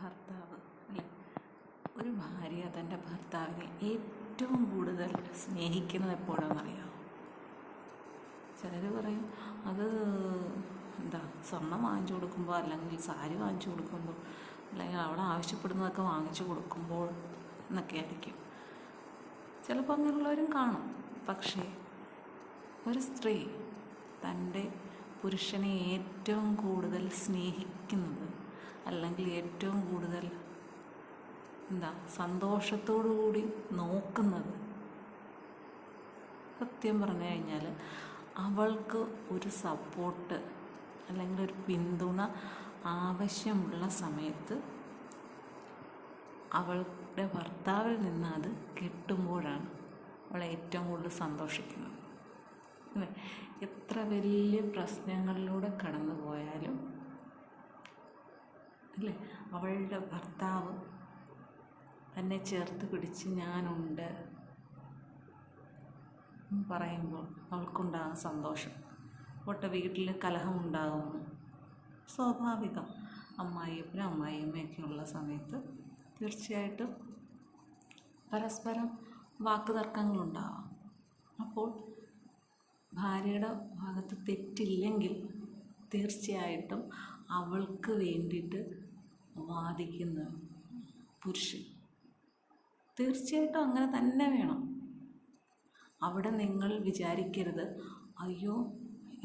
ഭർത്താവ് അല്ലേ, ഒരു ഭാര്യ തൻ്റെ ഭർത്താവിനെ ഏറ്റവും കൂടുതൽ സ്നേഹിക്കുന്നത് എപ്പോഴാണെന്നറിയാമോ? ചിലർ പറയും അത് സ്വർണം വാങ്ങിച്ചു കൊടുക്കുമ്പോൾ, അല്ലെങ്കിൽ സാരി വാങ്ങിച്ചു കൊടുക്കുമ്പോൾ, അല്ലെങ്കിൽ അവൾ ആവശ്യപ്പെടുന്നതൊക്കെ വാങ്ങിച്ചു കൊടുക്കുമ്പോൾ എന്നൊക്കെ ആയിരിക്കും. ചിലപ്പോൾ അങ്ങനെയുള്ളവരും കാണും. പക്ഷേ ഒരു സ്ത്രീ തൻ്റെ പുരുഷനെ ഏറ്റവും കൂടുതൽ സ്നേഹിക്കുന്നത്, അല്ലെങ്കിൽ ഏറ്റവും കൂടുതൽ സന്തോഷത്തോടു കൂടി നോക്കുന്നത്, സത്യം പറഞ്ഞു കഴിഞ്ഞാൽ അവൾക്ക് ഒരു സപ്പോർട്ട് അല്ലെങ്കിൽ ഒരു പിന്തുണ ആവശ്യമുള്ള സമയത്ത് അവളുടെ ഭർത്താവിൽ നിന്ന് അത് കിട്ടുമ്പോഴാണ് അവൾ ഏറ്റവും കൂടുതൽ സന്തോഷിക്കുന്നത്. അല്ലേ, എത്ര വലിയ പ്രശ്നങ്ങളിലൂടെ കടന്നു പോയാലും അല്ലേ, അവളുടെ ഭർത്താവ് തന്നെ ചേർത്ത് പിടിച്ച് ഞാനുണ്ട് പറയുമ്പോൾ അവൾക്കുണ്ടാകുന്ന സന്തോഷം. ഒട്ട വീട്ടിൽ കലഹമുണ്ടാകുന്നു, സ്വാഭാവികം. അമ്മായിയപ്പനും അമ്മായിയമ്മയൊക്കെ ഉള്ള സമയത്ത് തീർച്ചയായിട്ടും പരസ്പരം വാക്കുതർക്കങ്ങളുണ്ടാവാം. അപ്പോൾ ഭാര്യയുടെ ഭാഗത്ത് തെറ്റില്ലെങ്കിൽ തീർച്ചയായിട്ടും അവൾക്ക് വേണ്ടിയിട്ട് വാദിക്കുന്ന പുരുഷൻ തീർച്ചയായിട്ടും അങ്ങനെ തന്നെ വേണം. അവിടെ നിങ്ങൾ വിചാരിക്കരുത്, അയ്യോ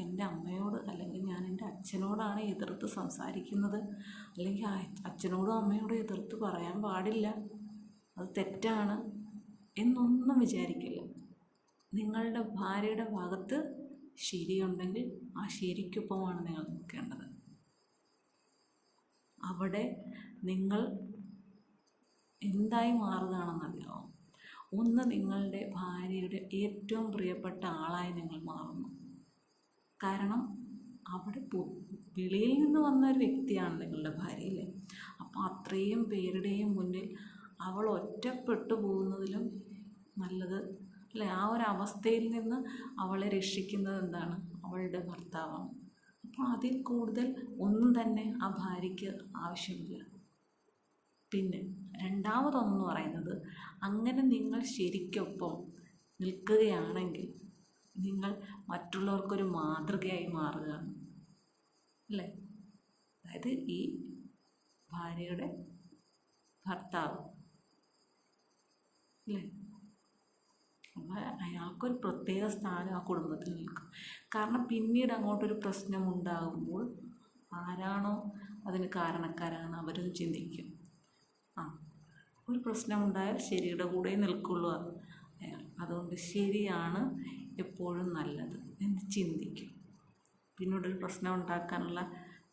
എൻ്റെ അമ്മയോട് അല്ലെങ്കിൽ ഞാൻ എൻ്റെ അച്ഛനോടാണ് എതിർത്ത് സംസാരിക്കുന്നത്, അല്ലെങ്കിൽ അച്ഛനോടും അമ്മയോടും എതിർത്ത് പറയാൻ പാടില്ല, അത് തെറ്റാണ് എന്നൊന്നും വിചാരിക്കില്ല. നിങ്ങളുടെ ഭാര്യയുടെ ഭാഗത്ത് ശരിയുണ്ടെങ്കിൽ ആ ശരിക്കൊപ്പമാണ് നിങ്ങൾ നിൽക്കേണ്ടത്. അവിടെ നിങ്ങൾ എന്തായി മാറുകയാണെന്നറിയാമോ? ഒന്ന്, നിങ്ങളുടെ ഭാര്യയുടെ ഏറ്റവും പ്രിയപ്പെട്ട ആളായി നിങ്ങൾ മാറുന്നു. കാരണം അവിടെ വെളിയിൽ നിന്ന് വന്ന ഒരു വ്യക്തിയാണ് നിങ്ങളുടെ ഭാര്യയില്ലേ. അപ്പോൾ അത്രയും പേരുടെയും മുന്നിൽ അവൾ ഒറ്റപ്പെട്ടു പോകുന്നതിലും നല്ലത് അല്ലേ, ആ ഒരു അവസ്ഥയിൽ നിന്ന് അവളെ രക്ഷിക്കുന്നത് എന്താണ്? അവളുടെ ഭർത്താവാണ്. അപ്പോൾ അതിൽ കൂടുതൽ ഒന്നും തന്നെ ആ ഭാര്യയ്ക്ക് ആവശ്യമില്ല. പിന്നെ രണ്ടാമതൊന്നെന്ന് പറയുന്നത്, അങ്ങനെ നിങ്ങൾ ശരിക്കൊപ്പം നിൽക്കുകയാണെങ്കിൽ നിങ്ങൾ മറ്റുള്ളവർക്കൊരു മാതൃകയായി മാറുകയാണ് അല്ലേ. അതായത് ഈ ഭാര്യയുടെ ഭർത്താവ് അല്ലേ, അയാൾക്കൊരു പ്രത്യേക സ്ഥാനം ആ കുടുംബത്തിൽ നിൽക്കും. കാരണം പിന്നീട് അങ്ങോട്ടൊരു പ്രശ്നം ഉണ്ടാകുമ്പോൾ ആരാണോ അതിന് കാരണക്കാരാണ് അവരത് ചിന്തിക്കും. ഒരു പ്രശ്നമുണ്ടായാൽ ശരിയുടെ കൂടെ നിൽക്കുള്ളൂ അയാൾ. അതുകൊണ്ട് ശരിയാണ് എപ്പോഴും നല്ലത് എന്ന് ചിന്തിക്കും. പിന്നീടൊരു പ്രശ്നം ഉണ്ടാക്കാനുള്ള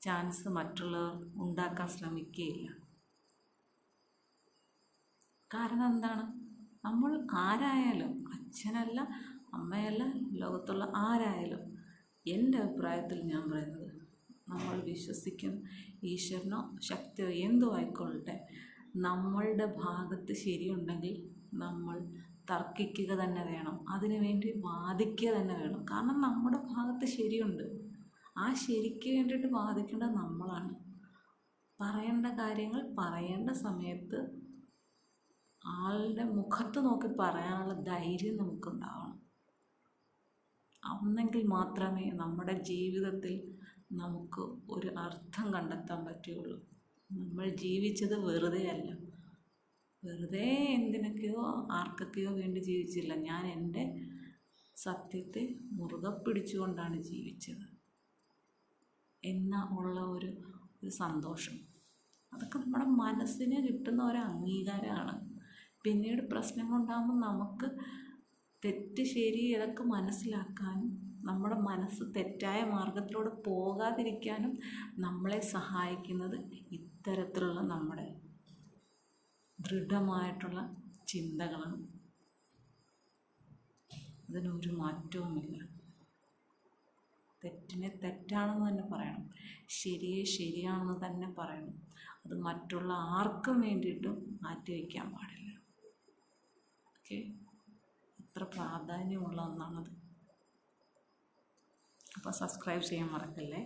ചാൻസ് മറ്റുള്ളവർ ഉണ്ടാക്കാൻ ശ്രമിക്കുകയില്ല. കാരണം എന്താണ്? നമ്മൾ ആരായാലും, അച്ഛനല്ല അമ്മയല്ല, ലോകത്തുള്ള ആരായാലും, എൻ്റെ അഭിപ്രായത്തിൽ ഞാൻ പറയുന്നത്, നമ്മൾ വിശ്വസിക്കുന്ന ഈശ്വരനോ ശക്തിയോ എന്തോ ആയിക്കൊള്ളട്ടെ, നമ്മളുടെ ഭാഗത്ത് ശരിയുണ്ടെങ്കിൽ നമ്മൾ തർക്കിക്കുക തന്നെ വേണം, അതിനുവേണ്ടി വാദിക്കുക തന്നെ വേണം. കാരണം നമ്മുടെ ഭാഗത്ത് ശരിയുണ്ട്. ആ ശരിക്ക് വേണ്ടിയിട്ട് വാദിക്കേണ്ടത് നമ്മളാണ്. പറയേണ്ട കാര്യങ്ങൾ പറയേണ്ട സമയത്ത് ആളുടെ മുഖത്ത് നോക്കി പറയാനുള്ള ധൈര്യം നമുക്കുണ്ടാവണം. അന്നെങ്കിൽ മാത്രമേ നമ്മുടെ ജീവിതത്തിൽ നമുക്ക് ഒരു അർത്ഥം കണ്ടെത്താൻ പറ്റുകയുള്ളൂ. നമ്മൾ ജീവിച്ചത് വെറുതെ അല്ല, വെറുതെ എന്തിനൊക്കെയോ ആർക്കൊക്കെയോ വേണ്ടി ജീവിച്ചില്ല. ഞാൻ എൻ്റെ സത്യത്തെ മുറുകെ പിടിച്ചുകൊണ്ടാണ് ജീവിച്ചത് ഉള്ള ഒരു സന്തോഷം, അതൊക്കെ നമ്മുടെ മനസ്സിന് കിട്ടുന്ന ഒരു അംഗീകാരമാണ്. പിന്നീട് പ്രശ്നങ്ങളുണ്ടാകുമ്പോൾ നമുക്ക് തെറ്റ് ശരി ഇതൊക്കെ മനസ്സിലാക്കാനും നമ്മുടെ മനസ്സ് തെറ്റായ മാർഗത്തിലൂടെ പോകാതിരിക്കാനും നമ്മളെ സഹായിക്കുന്നത് ഇത്തരത്തിലുള്ള നമ്മുടെ ദൃഢമായിട്ടുള്ള ചിന്തകളാണ്. അതിനൊരു മാറ്റവുമില്ല. തെറ്റിനെ തെറ്റാണെന്ന് തന്നെ പറയണം, ശരിയെ ശരിയാണെന്ന് തന്നെ പറയണം. അത് മറ്റുള്ള ആർക്കും വേണ്ടിയിട്ടും മാറ്റിവെക്കാൻ പാടില്ല. ഓക്കെ, അത്ര പ്രാധാന്യമുള്ള ഒന്നാണത്. അപ്പോൾ സബ്സ്ക്രൈബ് ചെയ്യാൻ മറക്കല്ലേ.